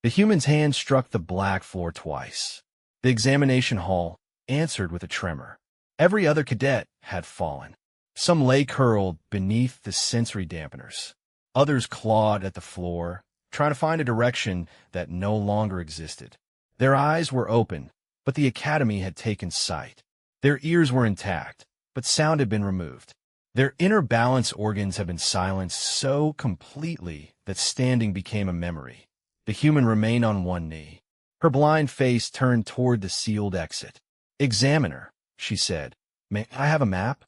The human's hand struck the black floor twice. The examination hall answered with a tremor. Every other cadet had fallen. Some lay curled beneath the sensory dampeners. Others clawed at the floor, trying to find a direction that no longer existed. Their eyes were open, but the academy had taken sight. Their ears were intact, but sound had been removed. Their inner balance organs had been silenced so completely that standing became a memory. The human remained on one knee, her blind face turned toward the sealed exit. "Examiner," she said, "may I have a map?"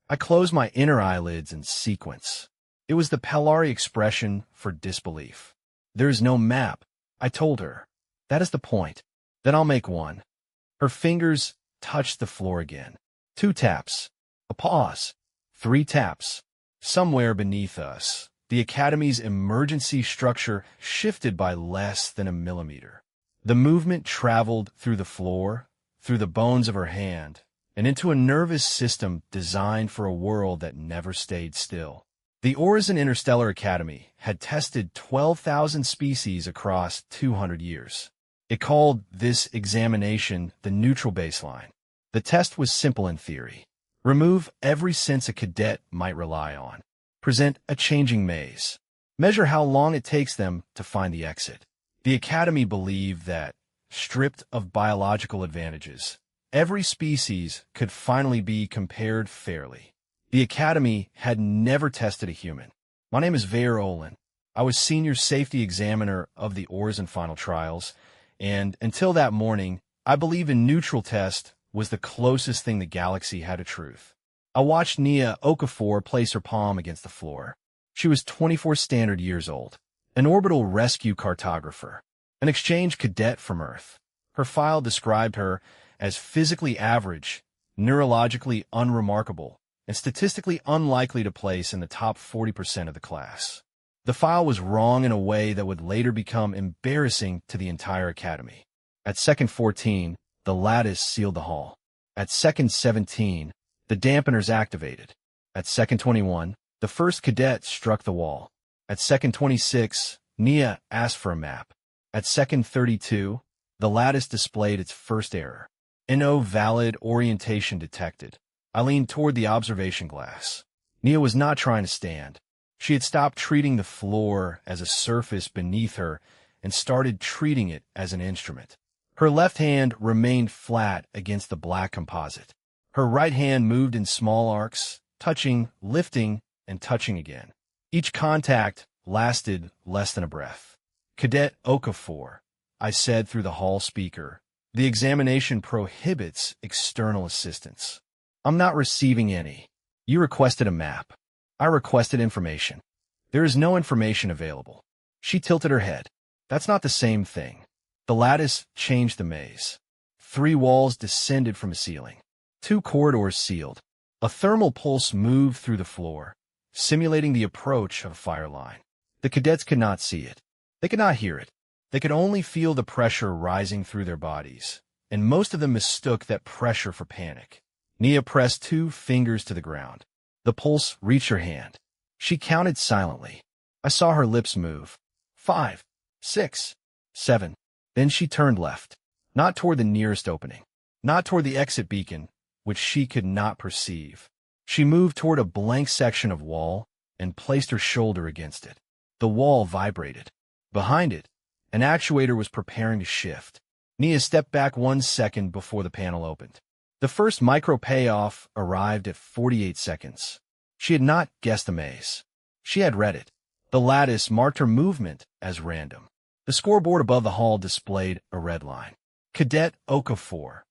I closed my inner eyelids in sequence. It was the Pelari expression for disbelief. "There is no map," I told her. "That is the point. Then I'll make one." Her fingers touched the floor again. 2 taps. A pause. 3 taps. Somewhere beneath us, the Academy's emergency structure shifted by less than a millimeter. The movement traveled through the floor, through the bones of her hand, and into a nervous system designed for a world that never stayed still. The Orison Interstellar Academy had tested 12,000 species across 200 years. It called this examination the neutral baseline. The test was simple in theory. Remove every sense a cadet might rely on. Present a changing maze. Measure how long it takes them to find the exit. The Academy believed that, stripped of biological advantages, every species could finally be compared fairly. The Academy had never tested a human. My name is Veer Olin. I was senior safety examiner of the Orison final trials, and until that morning, I believed a neutral test was the closest thing the galaxy had to truth. I watched Nia Okafor place her palm against the floor. She was 24 standard years old, an orbital rescue cartographer, an exchange cadet from Earth. Her file described her as physically average, neurologically unremarkable, and statistically unlikely to place in the top 40% of the class. The file was wrong in a way that would later become embarrassing to the entire Academy. At second 14, the Lattice sealed the hall. At second 17, the dampeners activated. At second 21, the first cadet struck the wall. At second 26, Nia asked for a map. At second 32, the Lattice displayed its first error. No valid orientation detected. I leaned toward the observation glass. Nia was not trying to stand. She had stopped treating the floor as a surface beneath her and started treating it as an instrument. Her left hand remained flat against the black composite. Her right hand moved in small arcs, touching, lifting, and touching again. Each contact lasted less than a breath. "Cadet Okafor," I said through the hall speaker, "the examination prohibits external assistance. I'm not receiving any. You requested a map. I requested information. There is no information available." She tilted her head. "That's not the same thing." The Lattice changed the maze. 3 walls descended from a ceiling. 2 corridors sealed. A thermal pulse moved through the floor, simulating the approach of a fire line. The cadets could not see it. They could not hear it. They could only feel the pressure rising through their bodies, and most of them mistook that pressure for panic. Nia pressed 2 fingers to the ground. The pulse reached her hand. She counted silently. I saw her lips move. 5, 6, 7. Then she turned left, not toward the nearest opening, not toward the exit beacon, which she could not perceive. She moved toward a blank section of wall and placed her shoulder against it. The wall vibrated. Behind it, an actuator was preparing to shift. Nia stepped back 1 second before the panel opened. The first micro payoff arrived at 48 seconds. She had not guessed the maze. She had read it. The Lattice marked her movement as random. The scoreboard above the hall displayed a red line. "Cadet Okafor.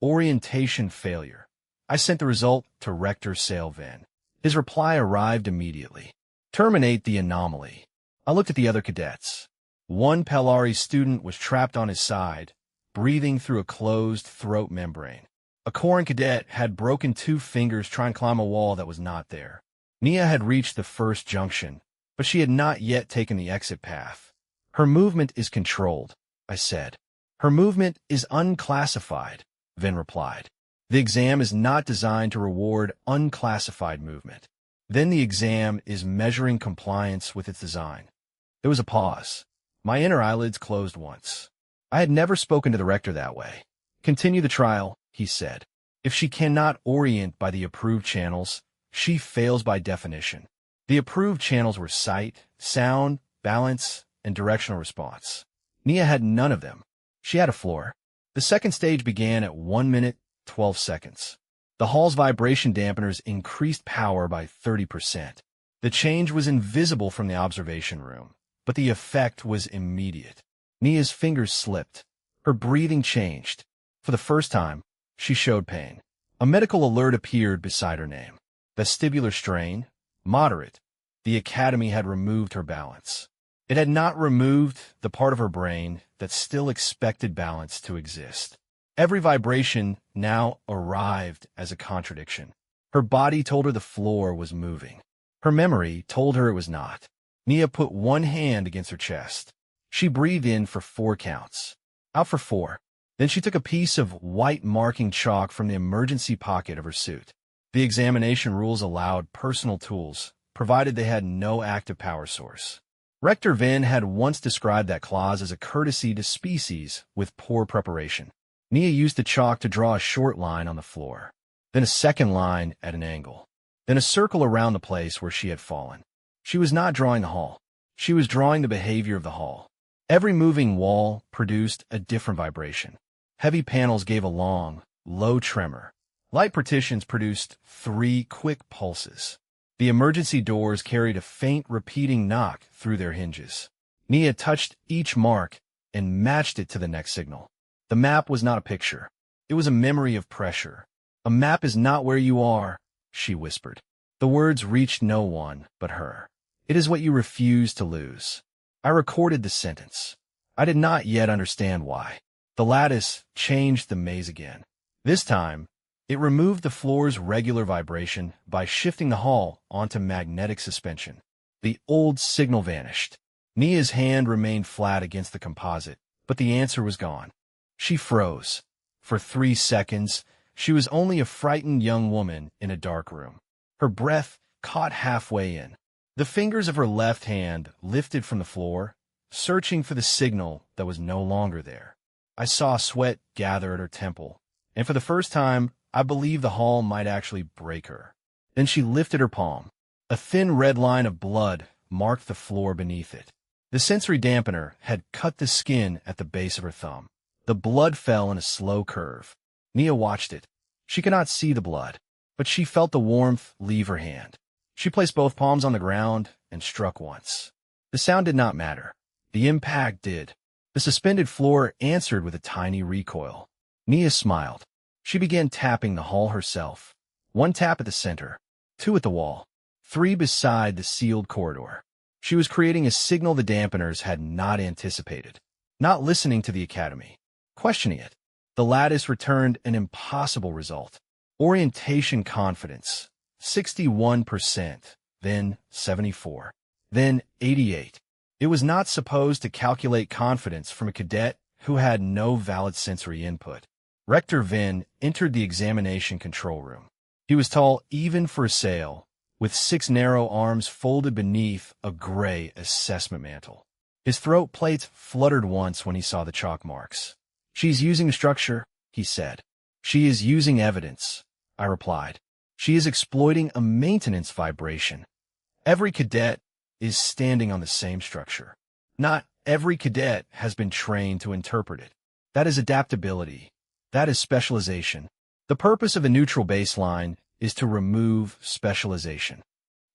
Orientation failure." I sent the result to Rector Venn. His reply arrived immediately. "Terminate the anomaly." I looked at the other cadets. 1 Pelari student was trapped on his side, breathing through a closed throat membrane. A Corin cadet had broken 2 fingers trying to climb a wall that was not there. Nia had reached the first junction, but she had not yet taken the exit path. "Her movement is controlled," I said. "Her movement is unclassified," Venn replied. "The exam is not designed to reward unclassified movement. Then the exam is measuring compliance with its design." There was a pause. My inner eyelids closed once. I had never spoken to the rector that way. Continue the trial, he said. If she cannot orient by the approved channels, she fails by definition. The approved channels were sight, sound, balance, and directional response. Nia had none of them. She had a floor. The second stage began at 1 minute, 12 seconds. The hall's vibration dampeners increased power by 30%. The change was invisible from the observation room, but the effect was immediate. Nia's fingers slipped. Her breathing changed. For the first time, she showed pain. A medical alert appeared beside her name. Vestibular strain, moderate. The Academy had removed her balance. It had not removed the part of her brain that still expected balance to exist. Every vibration now arrived as a contradiction. Her body told her the floor was moving. Her memory told her it was not. Nia put one hand against her chest. She breathed in for 4 counts, out for 4. Then she took a piece of white marking chalk from the emergency pocket of her suit. The examination rules allowed personal tools, provided they had no active power source. Rector Venn had once described that clause as a courtesy to species with poor preparation. Nia used the chalk to draw a short line on the floor, then a second line at an angle, then a circle around the place where she had fallen. She was not drawing the hall. She was drawing the behavior of the hall. Every moving wall produced a different vibration. Heavy panels gave a long, low tremor. Light partitions produced 3 quick pulses. The emergency doors carried a faint repeating knock through their hinges. Nia touched each mark and matched it to the next signal. The map was not a picture. It was a memory of pressure. A map is not where you are, she whispered. The words reached no one but her. It is what you refuse to lose. I recorded the sentence. I did not yet understand why. The lattice changed the maze again. This time, it removed the floor's regular vibration by shifting the hall onto magnetic suspension. The old signal vanished. Nia's hand remained flat against the composite, but the answer was gone. She froze. For 3 seconds, she was only a frightened young woman in a dark room. Her breath caught halfway in. The fingers of her left hand lifted from the floor, searching for the signal that was no longer there. I saw sweat gather at her temple, and for the first time, I believed the hall might actually break her. Then she lifted her palm. A thin red line of blood marked the floor beneath it. The sensory dampener had cut the skin at the base of her thumb. The blood fell in a slow curve. Nia watched it. She could not see the blood, but she felt the warmth leave her hand. She placed both palms on the ground and struck once. The sound did not matter. The impact did. The suspended floor answered with a tiny recoil. Nia smiled. She began tapping the hall herself. 1 tap at the center, 2 at the wall, 3 beside the sealed corridor. She was creating a signal the dampeners had not anticipated. Not listening to the Academy. Questioning it. The lattice returned an impossible result. Orientation confidence, 61%, then 74%, then 88%. It was not supposed to calculate confidence from a cadet who had no valid sensory input. Rector Venn entered the examination control room. He was tall even for a sail, with 6 narrow arms folded beneath a gray assessment mantle. His throat plates fluttered once when he saw the chalk marks. "She's using structure," he said. "She is using evidence," I replied. "She is exploiting a maintenance vibration. Every cadet is standing on the same structure. Not every cadet has been trained to interpret it. That is adaptability. That is specialization. The purpose of a neutral baseline is to remove specialization."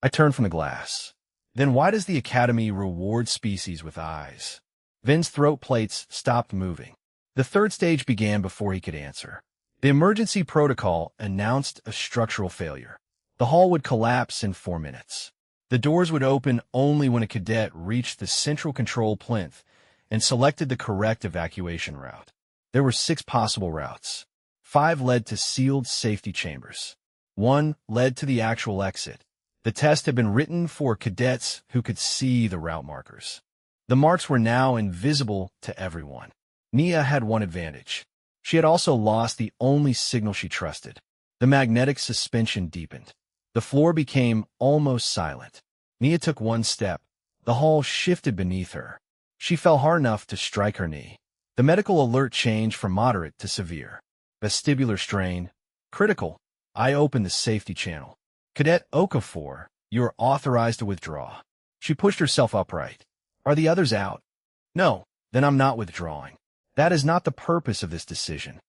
I turned from the glass. Then why does the Academy reward species with eyes? Venn's throat plates stopped moving. The third stage began before he could answer. The emergency protocol announced a structural failure. The hall would collapse in 4 minutes. The doors would open only when a cadet reached the central control plinth and selected the correct evacuation route. There were 6 possible routes. 5 led to sealed safety chambers. 1 led to the actual exit. The test had been written for cadets who could see the route markers. The marks were now invisible to everyone. Nia had one advantage. She had also lost the only signal she trusted. The magnetic suspension deepened. The floor became almost silent. Nia took 1 step. The hall shifted beneath her. She fell hard enough to strike her knee. The medical alert changed from moderate to severe. Vestibular strain. Critical. I opened the safety channel. Cadet Okafor, you are authorized to withdraw. She pushed herself upright. Are the others out? No. Then I'm not withdrawing. That is not the purpose of this decision.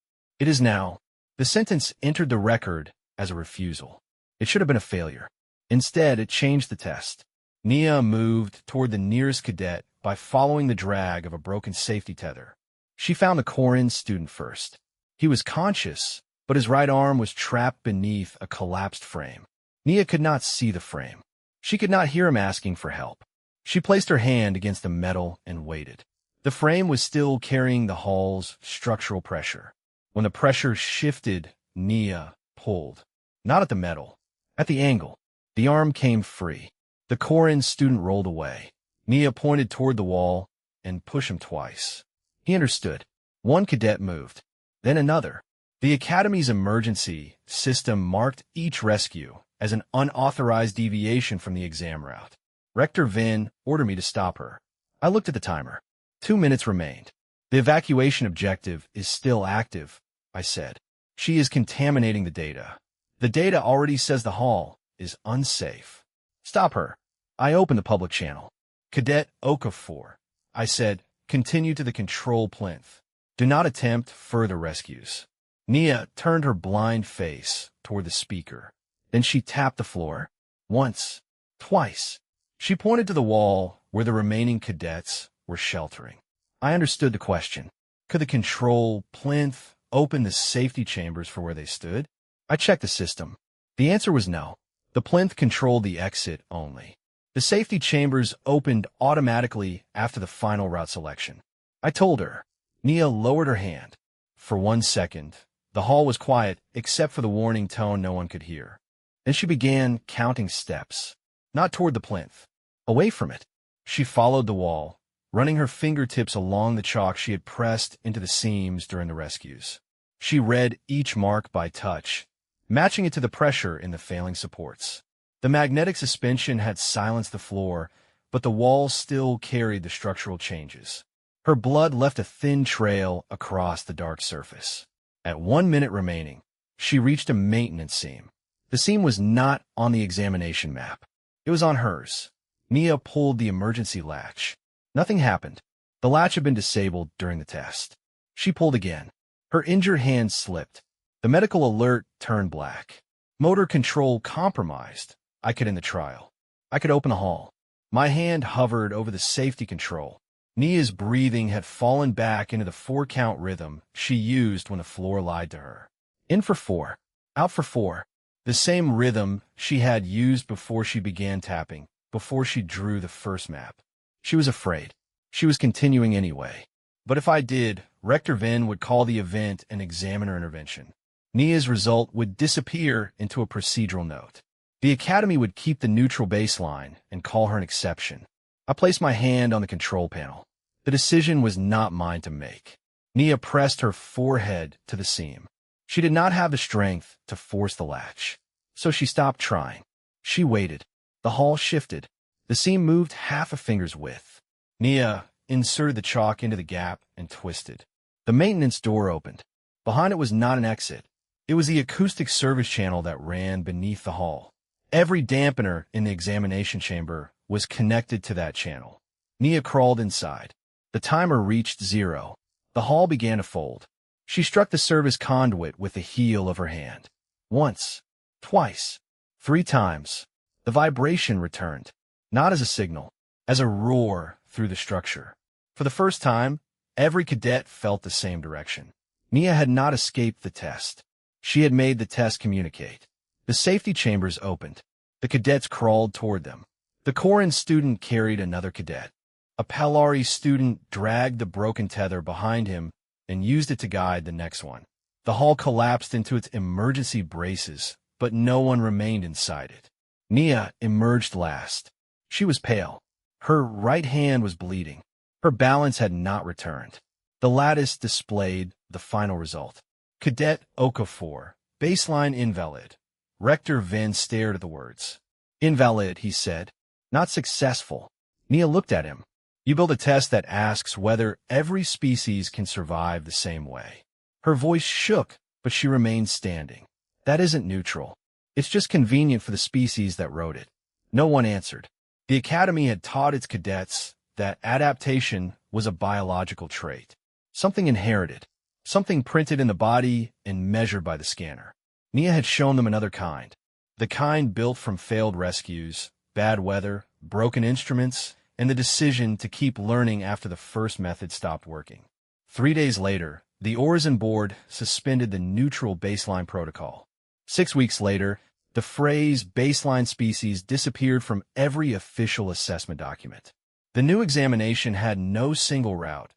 It is now. The sentence entered the record as a refusal. It should have been a failure. Instead, it changed the test. Nia moved toward the nearest cadet by following the drag of a broken safety tether. She found the Corin student first. He was conscious, but his right arm was trapped beneath a collapsed frame. Nia could not see the frame. She could not hear him asking for help. She placed her hand against the metal and waited. The frame was still carrying the hall's structural pressure. When the pressure shifted, Nia pulled. Not at the metal, at the angle. The arm came free. The Corin student rolled away. Nia pointed toward the wall and pushed him twice. He understood. One cadet moved, then another. The Academy's emergency system marked each rescue as an unauthorized deviation from the exam route. Rector Venn ordered me to stop her. I looked at the timer. 2 minutes remained. The evacuation objective is still active, I said. She is contaminating the data. The data already says the hall is unsafe. Stop her. I opened the public channel. Cadet Okafor, I said, continue to the control plinth. Do not attempt further rescues. Nia turned her blind face toward the speaker. Then she tapped the floor. Once. Twice. She pointed to the wall where the remaining cadets were sheltering. I understood the question. Could the control plinth open the safety chambers for where they stood? I checked the system. The answer was no. The plinth controlled the exit only. The safety chambers opened automatically after the final route selection. I told her. Nia lowered her hand. For 1 second, the hall was quiet except for the warning tone no one could hear. Then she began counting steps. Not toward the plinth. Away from it. She followed the wall, running her fingertips along the chalk she had pressed into the seams during the rescues. She read each mark by touch, matching it to the pressure in the failing supports. The magnetic suspension had silenced the floor, but the walls still carried the structural changes. Her blood left a thin trail across the dark surface. At 1 minute remaining, she reached a maintenance seam. The seam was not on the examination map. It was on hers. Nia pulled the emergency latch. Nothing happened. The latch had been disabled during the test. She pulled again. Her injured hand slipped. The medical alert turned black. Motor control compromised. I could end the trial. I could open the hall. My hand hovered over the safety control. Nia's breathing had fallen back into the 4-count rhythm she used when the floor lied to her. In for 4. Out for 4. The same rhythm she had used before she began tapping, before she drew the first map. She was afraid. She was continuing anyway. But if I did, Rector Venn would call the event an examiner intervention. Nia's result would disappear into a procedural note. The Academy would keep the neutral baseline and call her an exception. I placed my hand on the control panel. The decision was not mine to make. Nia pressed her forehead to the seam. She did not have the strength to force the latch, so she stopped trying. She waited. The hall shifted. The seam moved half a finger's width. Nia inserted the chalk into the gap and twisted. The maintenance door opened. Behind it was not an exit. It was the acoustic service channel that ran beneath the hall. Every dampener in the examination chamber was connected to that channel. Nia crawled inside. The timer reached 0. The hall began to fold. She struck the service conduit with the heel of her hand. Once. Twice. 3 times. The vibration returned. Not as a signal, as a roar through the structure. For the first time, every cadet felt the same direction. Nia had not escaped the test. She had made the test communicate. The safety chambers opened. The cadets crawled toward them. The Corin student carried another cadet. A Palari student dragged the broken tether behind him and used it to guide the next one. The hall collapsed into its emergency braces, but no one remained inside it. Nia emerged last. She was pale. Her right hand was bleeding. Her balance had not returned. The lattice displayed the final result. Cadet Okafor, baseline invalid. Rector Venn stared at the words. Invalid, he said. Not successful. Nia looked at him. You build a test that asks whether every species can survive the same way. Her voice shook, but she remained standing. That isn't neutral. It's just convenient for the species that wrote it. No one answered. The Academy had taught its cadets that adaptation was a biological trait. Something inherited. Something printed in the body and measured by the scanner. Nia had shown them another kind. The kind built from failed rescues, bad weather, broken instruments, and the decision to keep learning after the first method stopped working. 3 days later, the Orison board suspended the neutral baseline protocol. 6 weeks later, the phrase baseline species disappeared from every official assessment document. The new examination had no single route,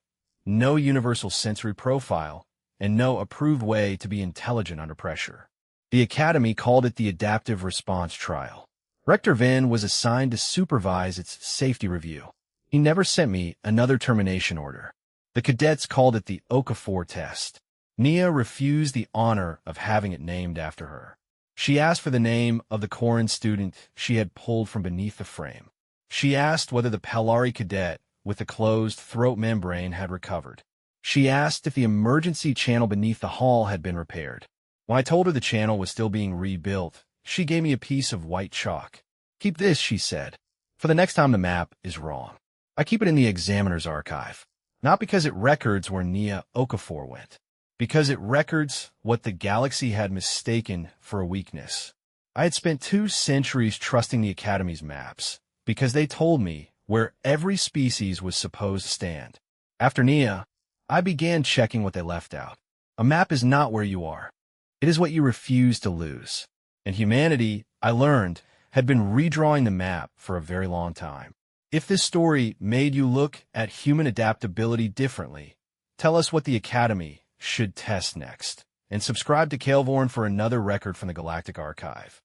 no universal sensory profile, and no approved way to be intelligent under pressure. The Academy called it the Adaptive Response Trial. Rector Venn was assigned to supervise its safety review. He never sent me another termination order. The cadets called it the Okafor test. Nia refused the honor of having it named after her. She asked for the name of the Corin student she had pulled from beneath the frame. She asked whether the Pelari cadet with the closed throat membrane had recovered. She asked if the emergency channel beneath the hall had been repaired. When I told her the channel was still being rebuilt, she gave me a piece of white chalk. "Keep this," she said, "for the next time the map is wrong." I keep it in the examiner's archive, not because it records where Nia Okafor went, because it records what the galaxy had mistaken for a weakness. I had spent 2 centuries trusting the Academy's maps, because they told me where every species was supposed to stand. After Nia, I began checking what they left out. A map is not where you are. It is what you refuse to lose. And humanity, I learned, had been redrawing the map for a very long time. If this story made you look at human adaptability differently, tell us what the Academy should test next. And subscribe to Kaelvorn for another record from the Galactic Archive.